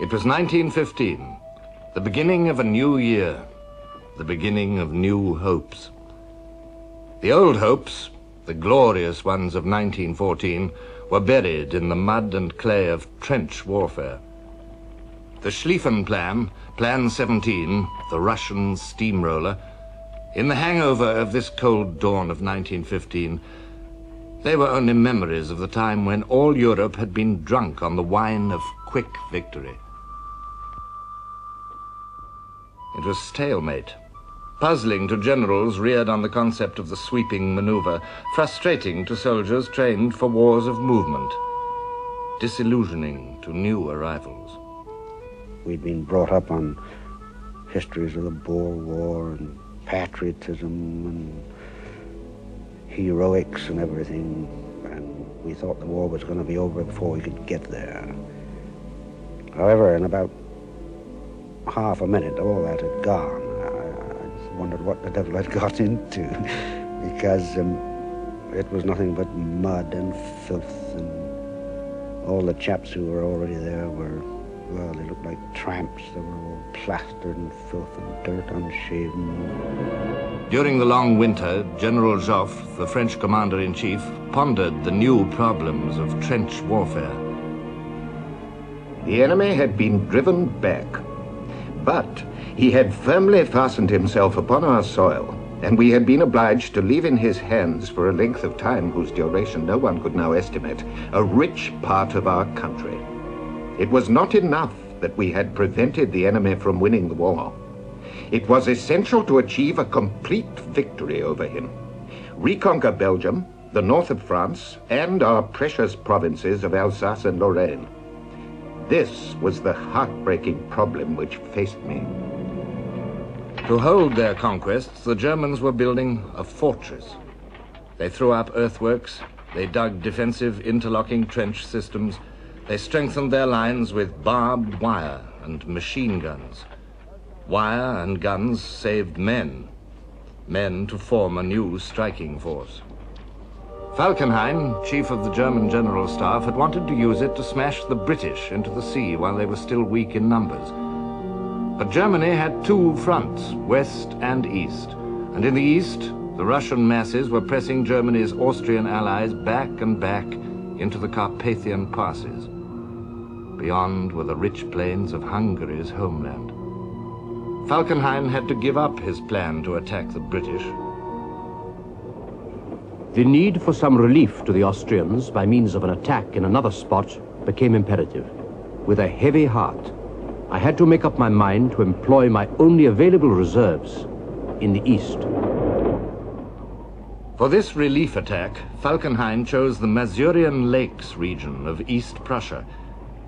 It was 1915, the beginning of a new year, the beginning of new hopes. The old hopes, the glorious ones of 1914, were buried in the mud and clay of trench warfare. The Schlieffen Plan, Plan 17, the Russian steamroller, in the hangover of this cold dawn of 1915, they were only memories of the time when all Europe had been drunk on the wine of quick victory. It was stalemate, puzzling to generals reared on the concept of the sweeping maneuver, frustrating to soldiers trained for wars of movement, disillusioning to new arrivals. We'd been brought up on histories of the Boer War and patriotism and heroics and everything, and we thought the war was going to be over before we could get there. However, in about half a minute, all that had gone. I wondered what the devil I'd got into, because it was nothing but mud and filth, and all the chaps who were already there were, well, they looked like tramps. They were all plastered in filth and dirt, unshaven. During the long winter, General Joffre, the French commander-in-chief, pondered the new problems of trench warfare. The enemy had been driven back, but he had firmly fastened himself upon our soil, and we had been obliged to leave in his hands for a length of time whose duration no one could now estimate, a rich part of our country. It was not enough that we had prevented the enemy from winning the war. It was essential to achieve a complete victory over him, reconquer Belgium, the north of France, and our precious provinces of Alsace and Lorraine. This was the heartbreaking problem which faced me. To hold their conquests, the Germans were building a fortress. They threw up earthworks, they dug defensive interlocking trench systems, they strengthened their lines with barbed wire and machine guns. Wire and guns saved men to form a new striking force. Falkenhayn, chief of the German General Staff, had wanted to use it to smash the British into the sea while they were still weak in numbers. But Germany had two fronts, west and east, and in the east, the Russian masses were pressing Germany's Austrian allies back and back into the Carpathian passes. Beyond were the rich plains of Hungary's homeland. Falkenhayn had to give up his plan to attack the British. The need for some relief to the Austrians by means of an attack in another spot became imperative. With a heavy heart, I had to make up my mind to employ my only available reserves in the east. For this relief attack, Falkenhayn chose the Masurian Lakes region of East Prussia,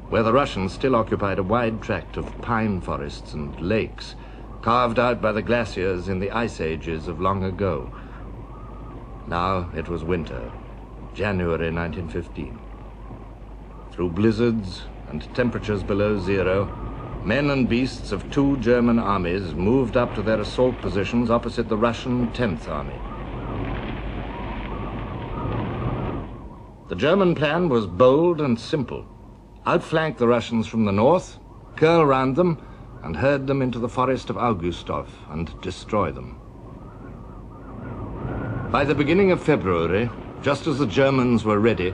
where the Russians still occupied a wide tract of pine forests and lakes, carved out by the glaciers in the ice ages of long ago. Now it was winter, January 1915. Through blizzards and temperatures below zero, men and beasts of two German armies moved up to their assault positions opposite the Russian 10th Army. The German plan was bold and simple. Outflank the Russians from the north, curl round them, and herd them into the forest of Augustov and destroy them. By the beginning of February, just as the Germans were ready,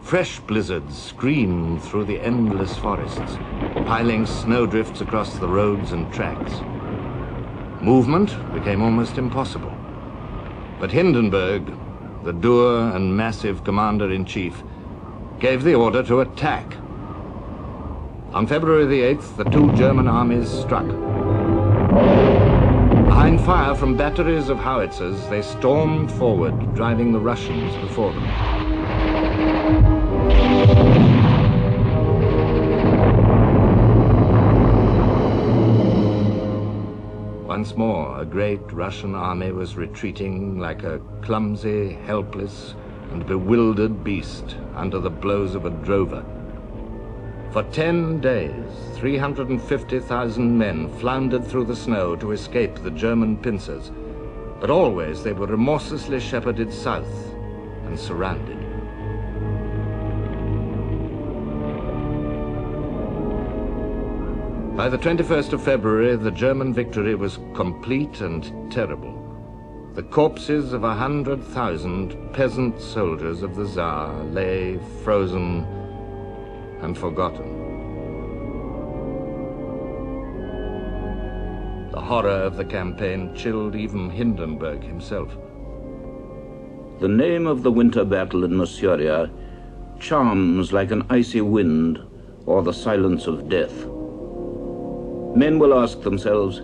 fresh blizzards screamed through the endless forests, piling snowdrifts across the roads and tracks. Movement became almost impossible. But Hindenburg, the dour and massive commander-in-chief, gave the order to attack. On February the 8th, the two German armies struck. Behind fire from batteries of howitzers, they stormed forward, driving the Russians before them. Once more, a great Russian army was retreating like a clumsy, helpless, and bewildered beast under the blows of a drover. For 10 days, 350,000 men floundered through the snow to escape the German pincers, but always they were remorselessly shepherded south and surrounded. By the 21st of February, the German victory was complete and terrible. The corpses of 100,000 peasant soldiers of the Tsar lay frozen and forgotten. The horror of the campaign chilled even Hindenburg himself. The name of the winter battle in Masuria charms like an icy wind or the silence of death. Men will ask themselves,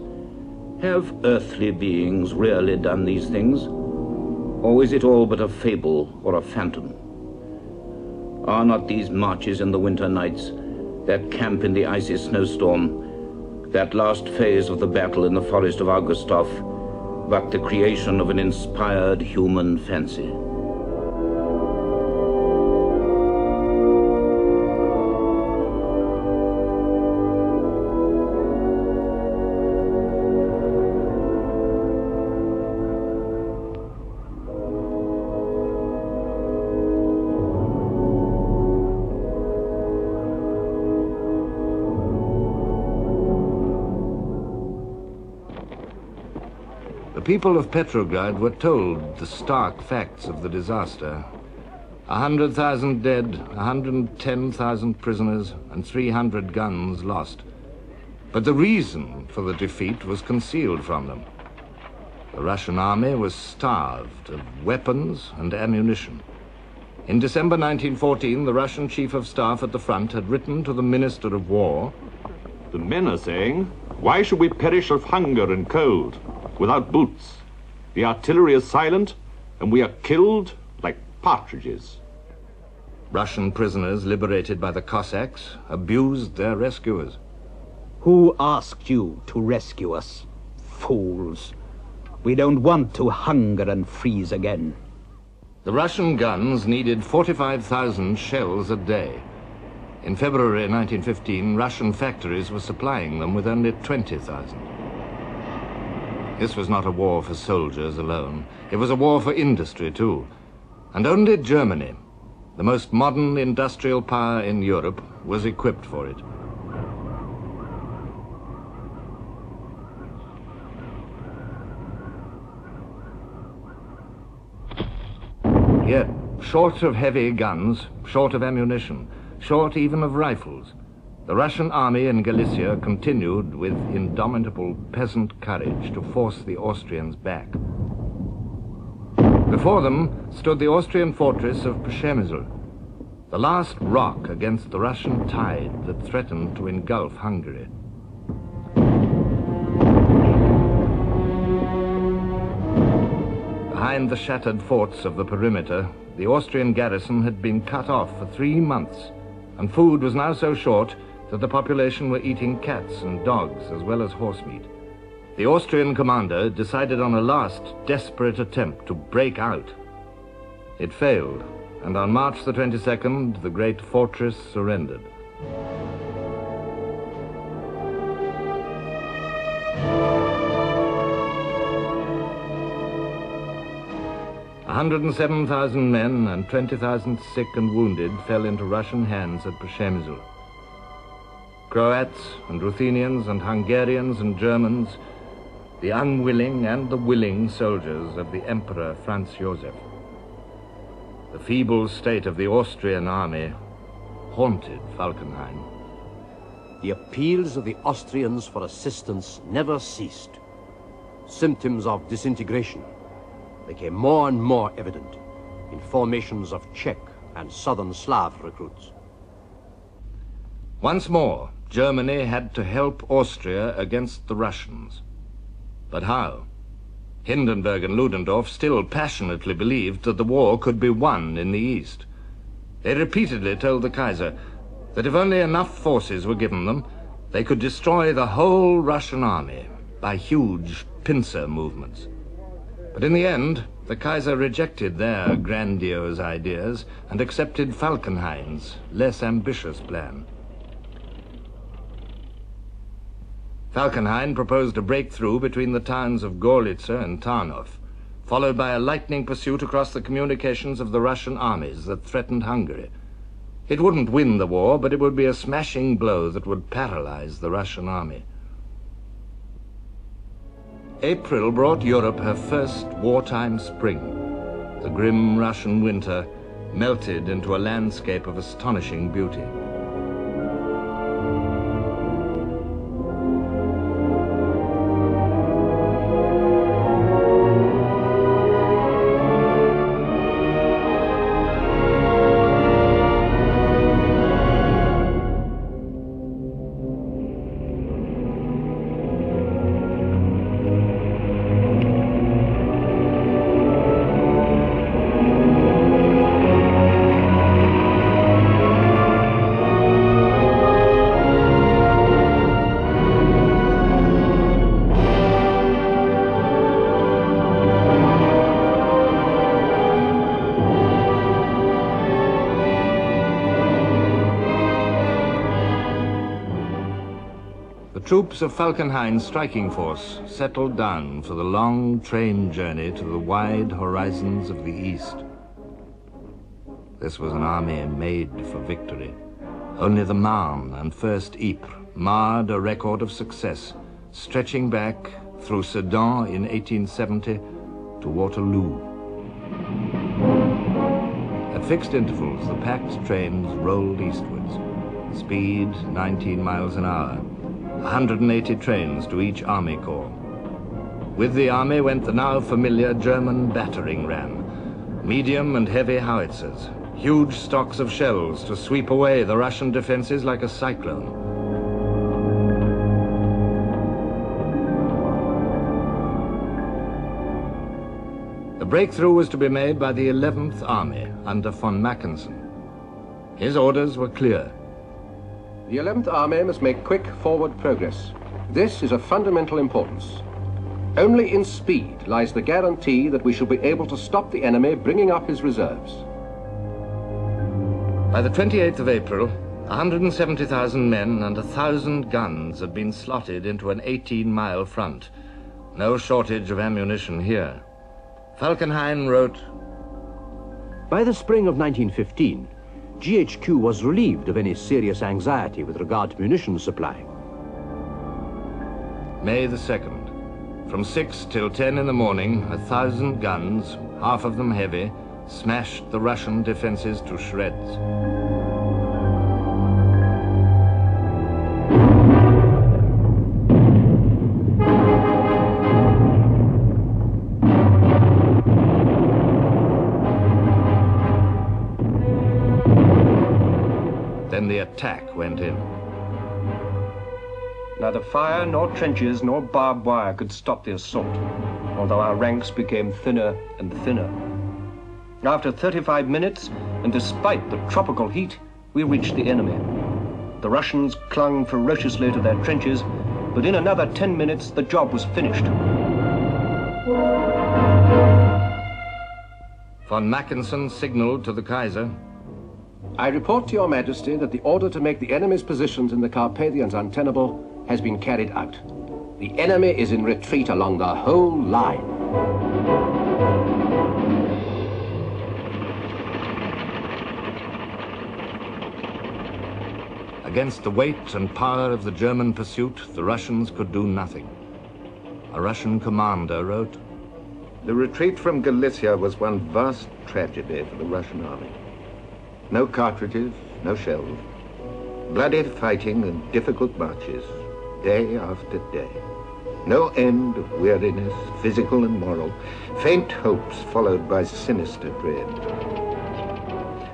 have earthly beings really done these things? Or is it all but a fable or a phantom? Are not these marches in the winter nights, that camp in the icy snowstorm, that last phase of the battle in the forest of Augustov, but the creation of an inspired human fancy? The people of Petrograd were told the stark facts of the disaster. 100,000 dead, 110,000 prisoners, and 300 guns lost. But the reason for the defeat was concealed from them. The Russian army was starved of weapons and ammunition. In December 1914, the Russian chief of staff at the front had written to the Minister of War, "The men are saying, why should we perish of hunger and cold, without boots? The artillery is silent, and we are killed like partridges." Russian prisoners liberated by the Cossacks abused their rescuers. Who asked you to rescue us? Fools. We don't want to hunger and freeze again. The Russian guns needed 45,000 shells a day. In February 1915, Russian factories were supplying them with only 20,000. This was not a war for soldiers alone. It was a war for industry too. And only Germany, the most modern industrial power in Europe, was equipped for it. Yet, short of heavy guns, short of ammunition, short even of rifles, the Russian army in Galicia continued with indomitable peasant courage to force the Austrians back. Before them stood the Austrian fortress of Przemysl, the last rock against the Russian tide that threatened to engulf Hungary. Behind the shattered forts of the perimeter, the Austrian garrison had been cut off for 3 months, and food was now so short that the population were eating cats and dogs as well as horse meat. The Austrian commander decided on a last desperate attempt to break out. It failed, and on March the 22nd, the great fortress surrendered. "107,000 men and 20,000 sick and wounded fell into Russian hands at Przemysl. Croats and Ruthenians and Hungarians and Germans, the unwilling and the willing soldiers of the Emperor Franz Joseph. The feeble state of the Austrian army haunted Falkenhayn. The appeals of the Austrians for assistance never ceased. Symptoms of disintegration became more and more evident in formations of Czech and Southern Slav recruits. Once more, Germany had to help Austria against the Russians. But how? Hindenburg and Ludendorff still passionately believed that the war could be won in the East. They repeatedly told the Kaiser that if only enough forces were given them, they could destroy the whole Russian army by huge pincer movements. But in the end, the Kaiser rejected their grandiose ideas and accepted Falkenhayn's less ambitious plan. Falkenhayn proposed a breakthrough between the towns of Gorlice and Tarnów, followed by a lightning pursuit across the communications of the Russian armies that threatened Hungary. It wouldn't win the war, but it would be a smashing blow that would paralyze the Russian army. April brought Europe her first wartime spring. The grim Russian winter melted into a landscape of astonishing beauty. Troops of Falkenhayn's striking force settled down for the long train journey to the wide horizons of the east. This was an army made for victory. Only the Marne and first Ypres marred a record of success, stretching back through Sedan in 1870 to Waterloo. At fixed intervals, the packed trains rolled eastwards, speed 19 miles an hour. 180 trains to each army corps. With the army went the now familiar German battering ram, medium and heavy howitzers, huge stocks of shells to sweep away the Russian defenses like a cyclone. The breakthrough was to be made by the 11th Army under von Mackensen. His orders were clear. The 11th Army must make quick forward progress. This is of fundamental importance. Only in speed lies the guarantee that we shall be able to stop the enemy bringing up his reserves. By the 28th of April, 170,000 men and 1,000 guns had been slotted into an 18-mile front. No shortage of ammunition here. Falkenhayn wrote, By the spring of 1915, GHQ was relieved of any serious anxiety with regard to munitions supply. May the 2nd. From 6 till 10 in the morning, 1,000 guns, half of them heavy, smashed the Russian defenses to shreds. Then the attack went in. Neither fire nor trenches nor barbed wire could stop the assault, although our ranks became thinner and thinner. After 35 minutes, and despite the tropical heat, we reached the enemy. The Russians clung ferociously to their trenches, but in another 10 minutes the job was finished. Von Mackensen signaled to the Kaiser, I report to your Majesty that the order to make the enemy's positions in the Carpathians untenable has been carried out. The enemy is in retreat along the whole line. Against the weight and power of the German pursuit, the Russians could do nothing. A Russian commander wrote, The retreat from Galicia was one vast tragedy for the Russian army. No cartridges, no shells. Bloody fighting and difficult marches, day after day. No end of weariness, physical and moral. Faint hopes followed by sinister dread.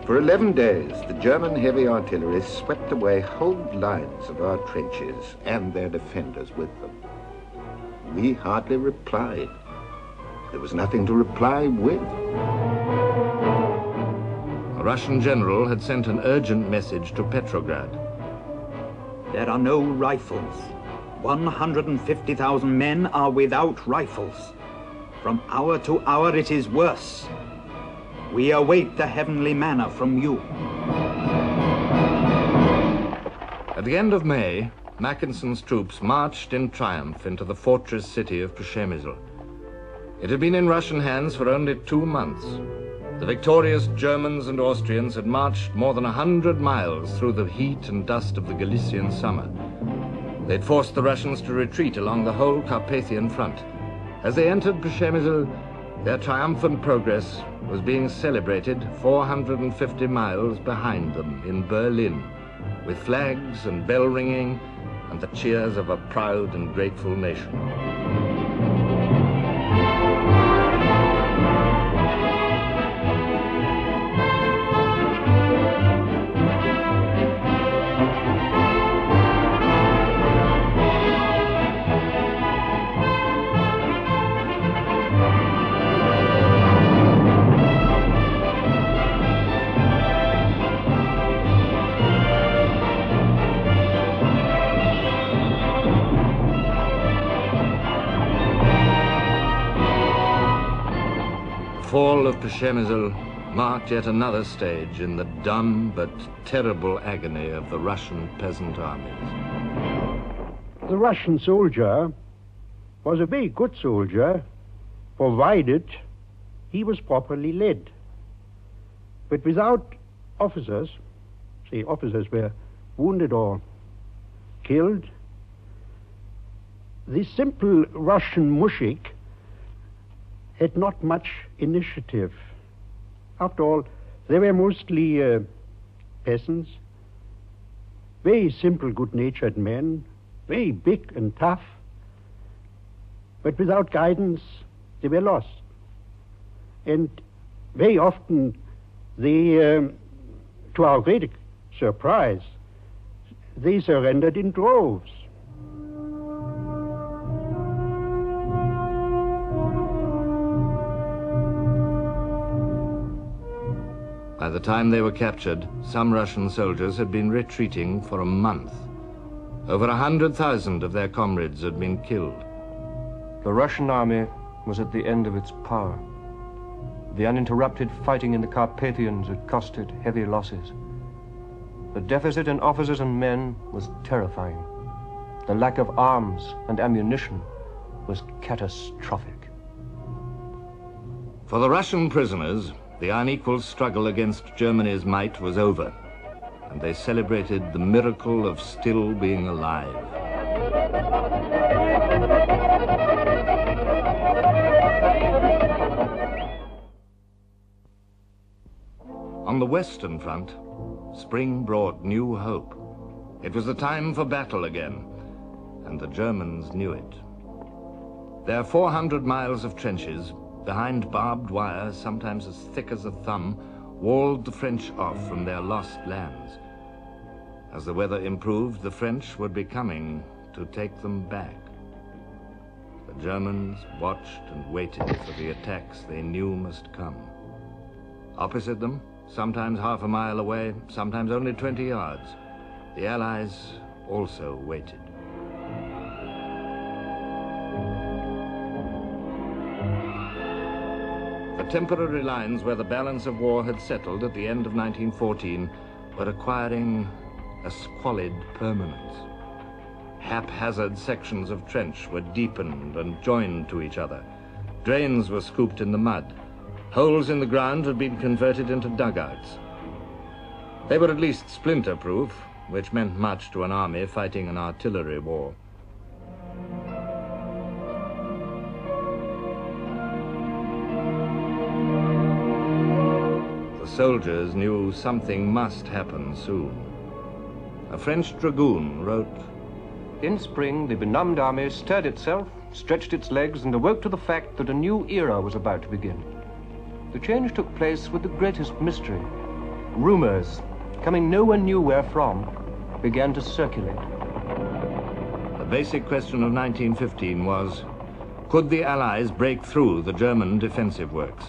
For 11 days, the German heavy artillery swept away whole lines of our trenches and their defenders with them. We hardly replied. There was nothing to reply with. A Russian general had sent an urgent message to Petrograd. There are no rifles. 150,000 men are without rifles. From hour to hour it is worse. We await the heavenly manna from you. At the end of May, Mackensen's troops marched in triumph into the fortress city of Przemysl. It had been in Russian hands for only 2 months. The victorious Germans and Austrians had marched more than 100 miles through the heat and dust of the Galician summer. They'd forced the Russians to retreat along the whole Carpathian front. As they entered Przemysl, their triumphant progress was being celebrated 450 miles behind them in Berlin, with flags and bell ringing and the cheers of a proud and grateful nation. The fall of Przemysl marked yet another stage in the dumb but terrible agony of the Russian peasant armies. The Russian soldier was a very good soldier, provided he was properly led. But without officers, say officers were wounded or killed, the simple Russian mushik had not much initiative. After all, they were mostly peasants, very simple, good-natured men, very big and tough, but without guidance, they were lost. And very often, they, to our great surprise, they surrendered in droves. By the time they were captured, some Russian soldiers had been retreating for a month. Over 100,000 of their comrades had been killed. The Russian army was at the end of its power. The uninterrupted fighting in the Carpathians had costed heavy losses. The deficit in officers and men was terrifying. The lack of arms and ammunition was catastrophic. For the Russian prisoners, the unequal struggle against Germany's might was over, and they celebrated the miracle of still being alive. On the Western Front, spring brought new hope. It was the time for battle again, and the Germans knew it. Their 400 miles of trenches, behind barbed wire, sometimes as thick as a thumb, walled the French off from their lost lands. As the weather improved, the French would be coming to take them back. The Germans watched and waited for the attacks they knew must come. Opposite them, sometimes half a mile away, sometimes only 20 yards, the Allies also waited. The temporary lines where the balance of war had settled at the end of 1914 were acquiring a squalid permanence. Haphazard sections of trench were deepened and joined to each other. Drains were scooped in the mud. Holes in the ground had been converted into dugouts. They were at least splinter-proof, which meant much to an army fighting an artillery war. Soldiers knew something must happen soon. A French dragoon wrote, In spring, the benumbed army stirred itself, stretched its legs, and awoke to the fact that a new era was about to begin. The change took place with the greatest mystery. Rumors, coming no one knew where from, began to circulate. The basic question of 1915 was, could the Allies break through the German defensive works?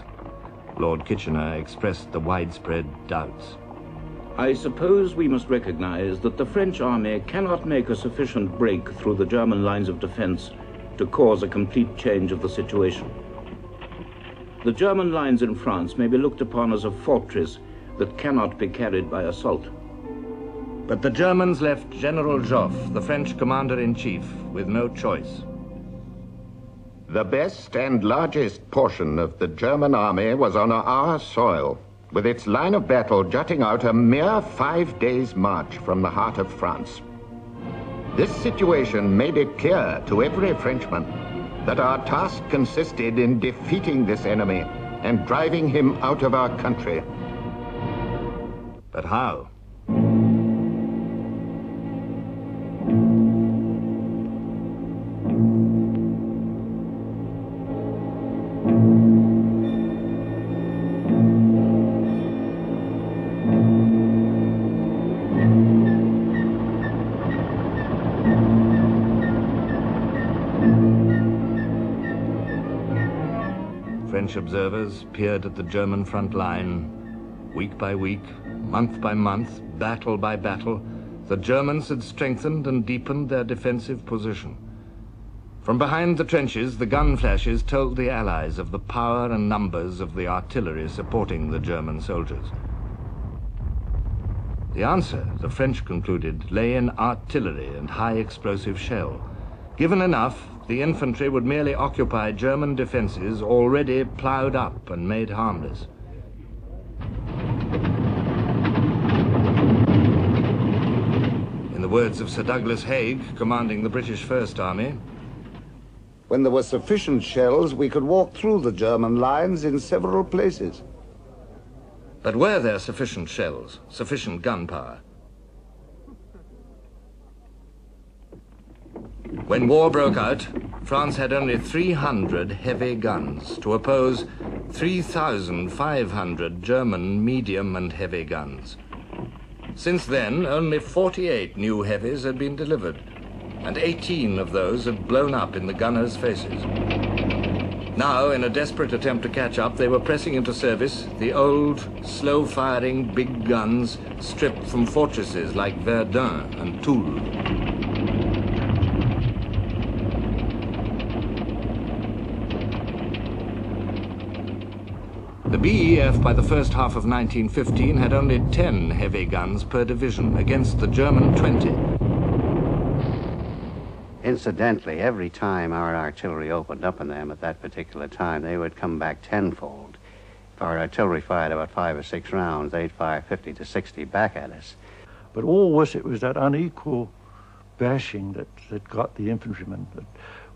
Lord Kitchener expressed the widespread doubts. I suppose we must recognize that the French army cannot make a sufficient break through the German lines of defense to cause a complete change of the situation. The German lines in France may be looked upon as a fortress that cannot be carried by assault. But the Germans left General Joffre, the French commander-in-chief, with no choice. The best and largest portion of the German army was on our soil, with its line of battle jutting out a mere 5 days' march from the heart of France. This situation made it clear to every Frenchman that our task consisted in defeating this enemy and driving him out of our country. But how? French observers peered at the German front line. Week by week, month by month, battle by battle, the Germans had strengthened and deepened their defensive position. From behind the trenches, the gun flashes told the Allies of the power and numbers of the artillery supporting the German soldiers. The answer, the French concluded, lay in artillery and high explosive shell. Given enough, the infantry would merely occupy German defenses already ploughed up and made harmless. In the words of Sir Douglas Haig, commanding the British First Army, when there were sufficient shells, we could walk through the German lines in several places. but were there sufficient shells, sufficient gunpowder? When war broke out, France had only 300 heavy guns to oppose 3,500 German medium and heavy guns. Since then, only 48 new heavies had been delivered, and 18 of those had blown up in the gunners' faces. Now, in a desperate attempt to catch up, they were pressing into service the old, slow-firing big guns stripped from fortresses like Verdun and Toul. The BEF by the first half of 1915 had only 10 heavy guns per division against the German 20. Incidentally, every time our artillery opened up on them at that particular time, they would come back tenfold. If our artillery fired about 5 or 6 rounds, they'd fire 50 to 60 back at us. But always it was that unequal bashing that got the infantrymen. That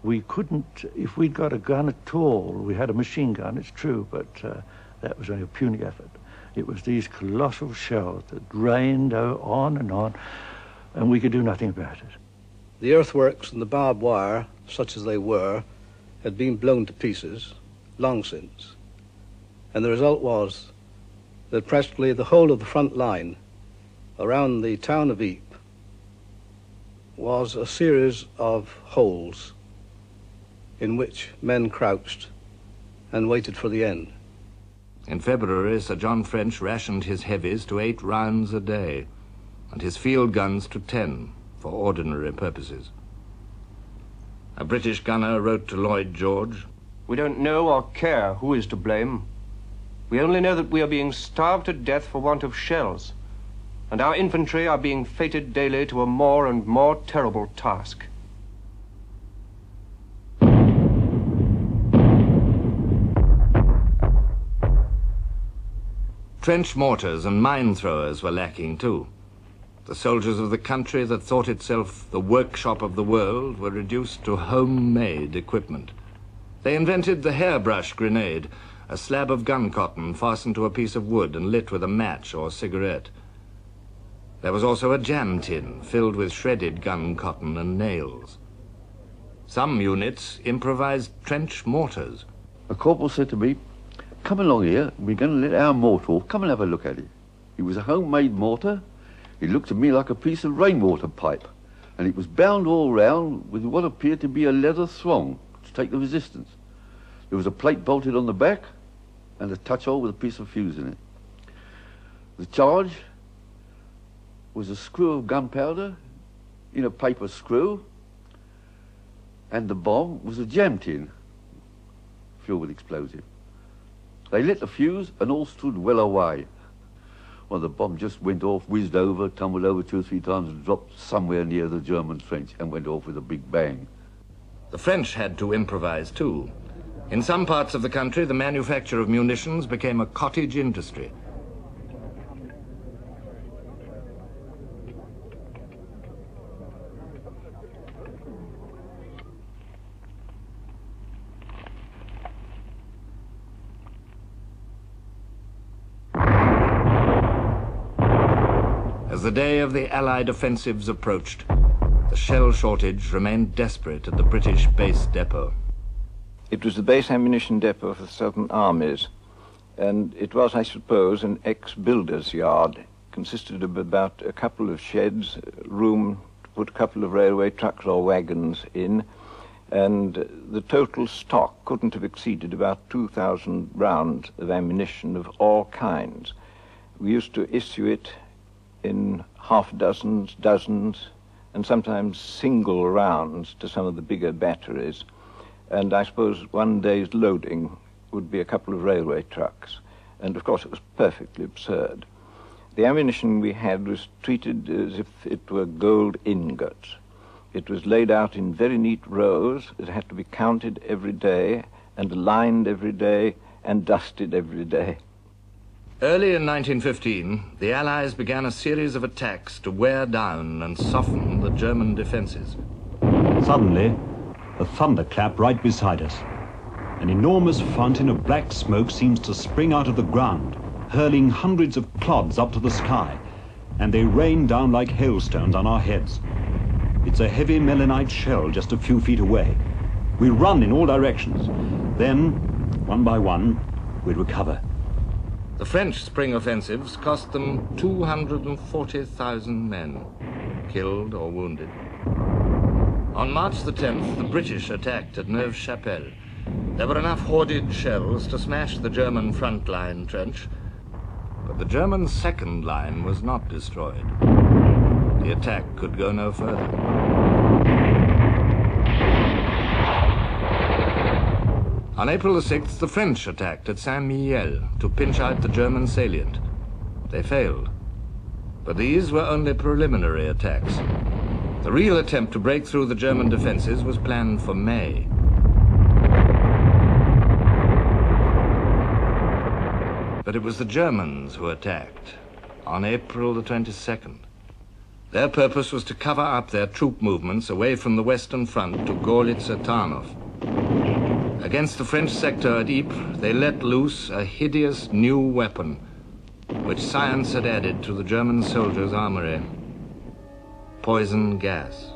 we couldn't, if we'd got a gun at all, we had a machine gun, it's true, but that was only a puny effort. It was these colossal shells that rained on, and we could do nothing about it. The earthworks and the barbed wire, such as they were, had been blown to pieces long since. And the result was that practically the whole of the front line around the town of Ypres was a series of holes in which men crouched and waited for the end. In February, Sir John French rationed his heavies to 8 rounds a day, and his field guns to 10 for ordinary purposes. A British gunner wrote to Lloyd George, "We don't know or care who is to blame. We only know that we are being starved to death for want of shells, and our infantry are being fated daily to a more and more terrible task." Trench mortars and mine throwers were lacking too. The soldiers of the country that thought itself the workshop of the world were reduced to homemade equipment. They invented the hairbrush grenade, a slab of gun cotton fastened to a piece of wood and lit with a match or cigarette. There was also a jam tin filled with shredded gun cotton and nails. Some units improvised trench mortars. A corporal said to me, "Come along here, we're going to let our mortar off. Come and have a look at it." It was a homemade mortar. It looked to me like a piece of rainwater pipe, and it was bound all round with what appeared to be a leather thong to take the resistance. There was a plate bolted on the back and a touch hole with a piece of fuse in it. The charge was a screw of gunpowder in a paper screw, and the bomb was a jam tin filled with explosive. They lit the fuse and all stood well away. Well, the bomb just went off, whizzed over, tumbled over 2 or 3 times and dropped somewhere near the German trench and went off with a big bang. The French had to improvise too. In some parts of the country, the manufacture of munitions became a cottage industry. As the day of the Allied offensives approached, the shell shortage remained desperate at the British base depot. It was the base ammunition depot for the Southern armies, and it was, I suppose, an ex-builder's yard. Consisted of about a couple of sheds, room to put a couple of railway trucks or wagons in, and the total stock couldn't have exceeded about 2,000 rounds of ammunition of all kinds. We used to issue it in half dozens, dozens, and sometimes single rounds to some of the bigger batteries. And I suppose one day's loading would be a couple of railway trucks. And of course it was perfectly absurd. The ammunition we had was treated as if it were gold ingots. It was laid out in very neat rows. It had to be counted every day and lined every day and dusted every day. Early in 1915, the Allies began a series of attacks to wear down and soften the German defenses. Suddenly, a thunderclap right beside us. An enormous fountain of black smoke seems to spring out of the ground, hurling hundreds of clods up to the sky, and they rain down like hailstones on our heads. It's a heavy melinite shell just a few feet away. We run in all directions. Then, one by one, we recover. The French spring offensives cost them 240,000 men, killed or wounded. On March the 10th, the British attacked at Neuve-Chapelle. There were enough hoarded shells to smash the German front line trench, but the German second line was not destroyed. The attack could go no further. On April the 6th, the French attacked at Saint-Mihiel to pinch out the German salient. They failed. But these were only preliminary attacks. The real attempt to break through the German defenses was planned for May. But it was the Germans who attacked on April the 22nd. Their purpose was to cover up their troop movements away from the Western Front to Gorlice-Tarnów. Against the French sector at Ypres, they let loose a hideous new weapon, which science had added to the German soldiers' armory: poison gas.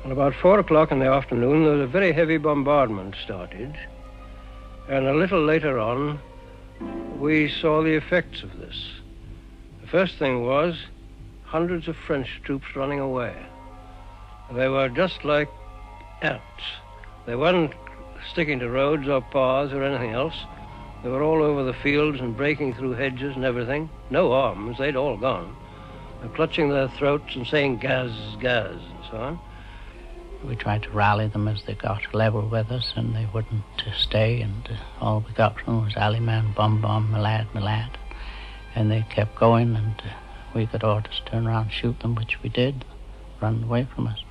At about 4 o'clock in the afternoon, there was a very heavy bombardment started, and a little later on, we saw the effects of this. The first thing was hundreds of French troops running away. They were just like ants. They weren't sticking to roads or paths or anything else. They were all over the fields and breaking through hedges and everything. No arms, they'd all gone. They're clutching their throats and saying gas, gas, and so on. We tried to rally them as they got level with us, and they wouldn't stay, and all we got from them was "Alley man, bum bum, my lad, my lad." And they kept going, and we got orders to turn around and shoot them, which we did, run away from us.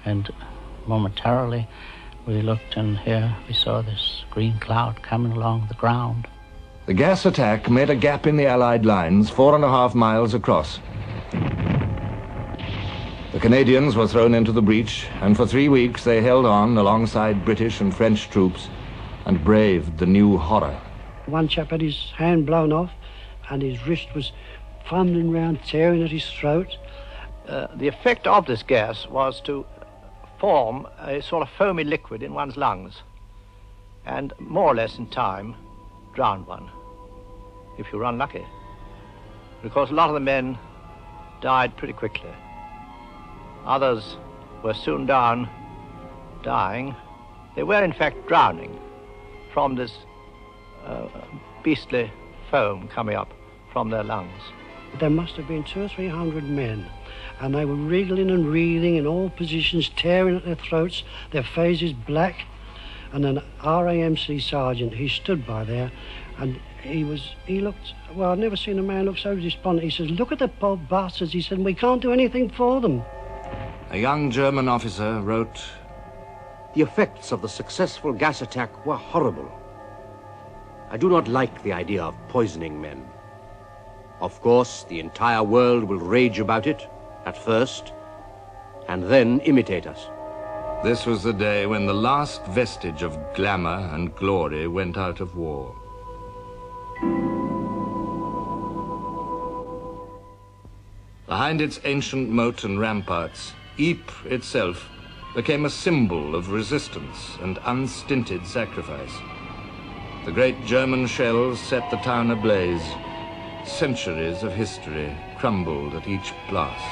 And momentarily we looked, and here we saw this green cloud coming along the ground. The gas attack made a gap in the Allied lines 4.5 miles across. The Canadians were thrown into the breach, and for 3 weeks they held on alongside British and French troops and braved the new horror. One chap had his hand blown off and his wrist was fumbling round, tearing at his throat. The effect of this gas was to form a sort of foamy liquid in one's lungs and more or less in time drown one, if you were unlucky. Because a lot of the men died pretty quickly. Others were soon down, dying. They were in fact drowning from this beastly foam coming up from their lungs. There must have been 200 or 300 men, and they were wriggling and wreathing in all positions, tearing at their throats, their faces black. And an RAMC sergeant, he stood by there, and he looked, well, I've never seen a man look so despondent. He says, look at the poor bastards. He said, we can't do anything for them. A young German officer wrote, "The effects of the successful gas attack were horrible. I do not like the idea of poisoning men. Of course, the entire world will rage about it at first, and then imitate us." This was the day when the last vestige of glamour and glory went out of war. Behind its ancient moat and ramparts, Ypres itself became a symbol of resistance and unstinted sacrifice. The great German shells set the town ablaze. Centuries of history crumbled at each blast.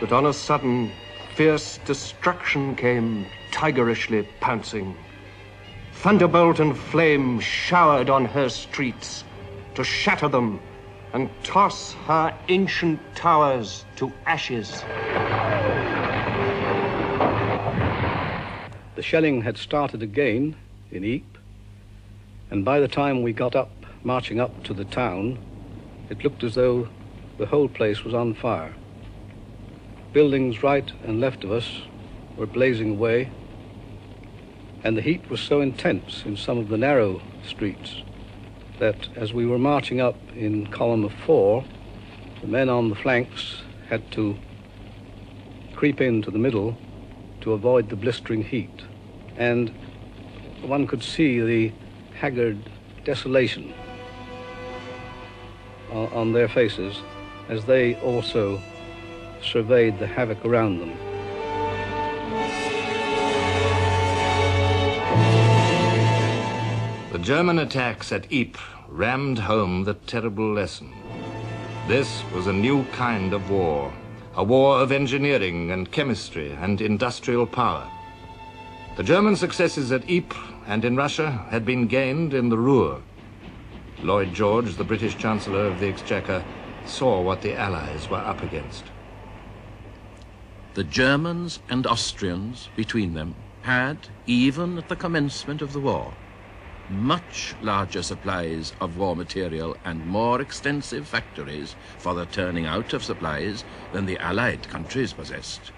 But on a sudden, fierce destruction came tigerishly pouncing. Thunderbolt and flame showered on her streets to shatter them and toss her ancient towers to ashes. The shelling had started again in Ypres, and by the time we got up, marching up to the town, it looked as though the whole place was on fire. Buildings right and left of us were blazing away, and the heat was so intense in some of the narrow streets that as we were marching up in column of 4, the men on the flanks had to creep into the middle to avoid the blistering heat. And one could see the haggard desolation on their faces as they also surveyed the havoc around them. The German attacks at Ypres rammed home the terrible lesson. This was a new kind of war, a war of engineering and chemistry and industrial power. The German successes at Ypres and in Russia had been gained in the Ruhr. Lloyd George, the British Chancellor of the Exchequer, saw what the Allies were up against. The Germans and Austrians, between them, had, even at the commencement of the war, much larger supplies of war material and more extensive factories for the turning out of supplies than the Allied countries possessed.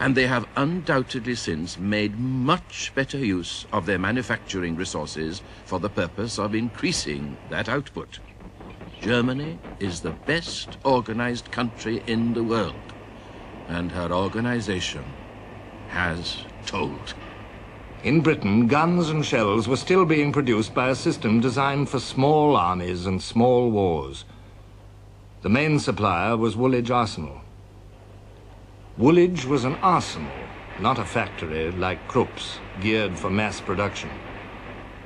And they have undoubtedly since made much better use of their manufacturing resources for the purpose of increasing that output. Germany is the best organized country in the world, and her organization has told. In Britain, guns and shells were still being produced by a system designed for small armies and small wars. The main supplier was Woolwich Arsenal. Woolwich was an arsenal, not a factory like Krupp's, geared for mass production.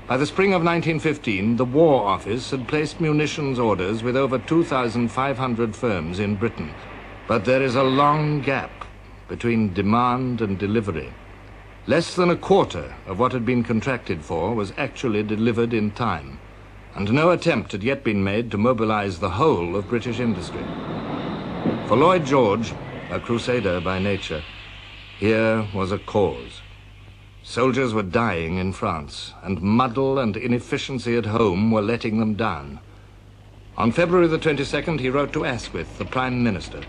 By the spring of 1915, the War Office had placed munitions orders with over 2,500 firms in Britain. But there is a long gap between demand and delivery. Less than a quarter of what had been contracted for was actually delivered in time, and no attempt had yet been made to mobilize the whole of British industry. For Lloyd George, a crusader by nature, here was a cause. Soldiers were dying in France, and muddle and inefficiency at home were letting them down. On February the 22nd, he wrote to Asquith, the Prime Minister.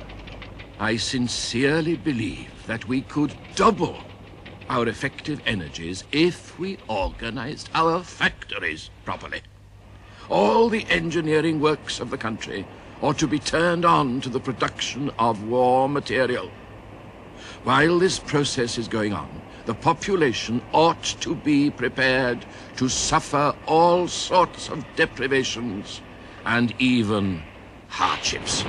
I sincerely believe that we could double our effective energies if we organized our factories properly. All the engineering works of the country ought to be turned on to the production of war material. While this process is going on, the population ought to be prepared to suffer all sorts of deprivations and even hardships.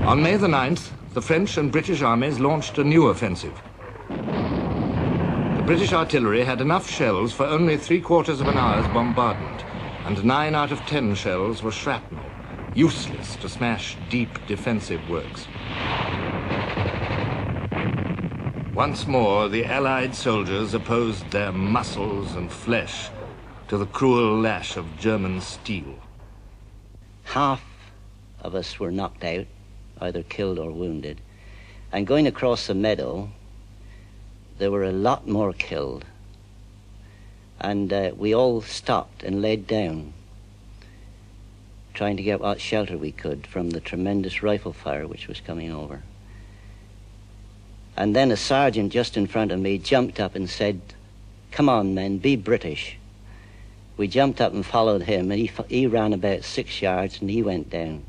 On May the 9th, the French and British armies launched a new offensive. The British artillery had enough shells for only 3/4 of an hour's bombardment, and 9 out of 10 shells were shrapnel, useless to smash deep defensive works. Once more, the Allied soldiers opposed their muscles and flesh to the cruel lash of German steel. Half of us were knocked out, either killed or wounded. And going across the meadow, there were a lot more killed And we all stopped and laid down, trying to get what shelter we could from the tremendous rifle fire which was coming over. And then a sergeant just in front of me jumped up and said, "Come on, men, be British." We jumped up and followed him, and he ran about 6 yards and he went down.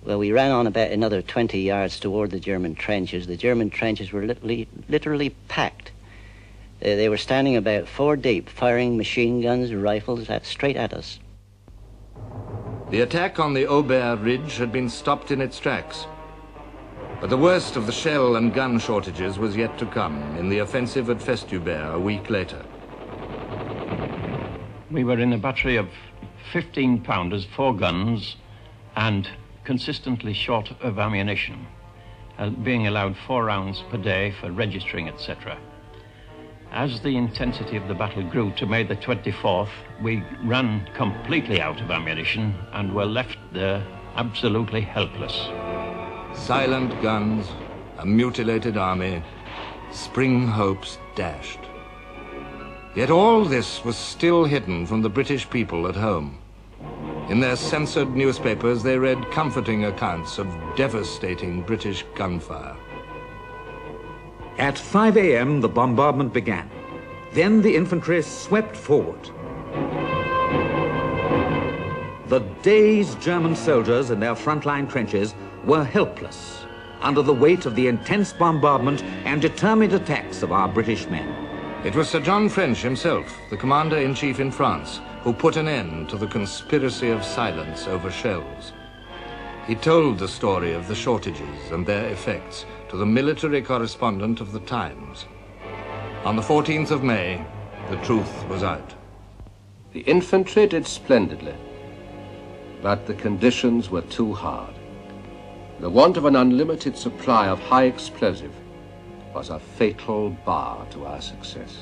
Well, we ran on about another 20 yards toward the German trenches. The German trenches were literally packed. They were standing about 4 deep, firing machine guns, rifles, straight at us. The attack on the Aubert Ridge had been stopped in its tracks. But the worst of the shell and gun shortages was yet to come in the offensive at Festubert a week later. We were in a battery of 15-pounders, 4 guns, and consistently short of ammunition, being allowed 4 rounds per day for registering, etc. As the intensity of the battle grew to May the 24th, we ran completely out of ammunition and were left there absolutely helpless. Silent guns, a mutilated army, spring hopes dashed. Yet all this was still hidden from the British people at home. In their censored newspapers, they read comforting accounts of devastating British gunfire. At 5 a.m., the bombardment began. Then the infantry swept forward. The dazed German soldiers in their frontline trenches were helpless under the weight of the intense bombardment and determined attacks of our British men. It was Sir John French himself, the commander-in-chief in France, who put an end to the conspiracy of silence over shells. He told the story of the shortages and their effects to the military correspondent of the Times. On the 14th of May, the truth was out. The infantry did splendidly, but the conditions were too hard. The want of an unlimited supply of high explosive was a fatal bar to our success.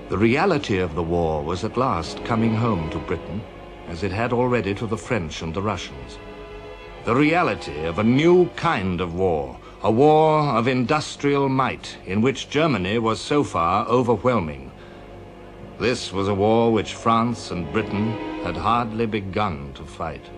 The reality of the war was at last coming home to Britain, as it had already to the French and the Russians. The reality of a new kind of war, a war of industrial might, in which Germany was so far overwhelming. This was a war which France and Britain had hardly begun to fight.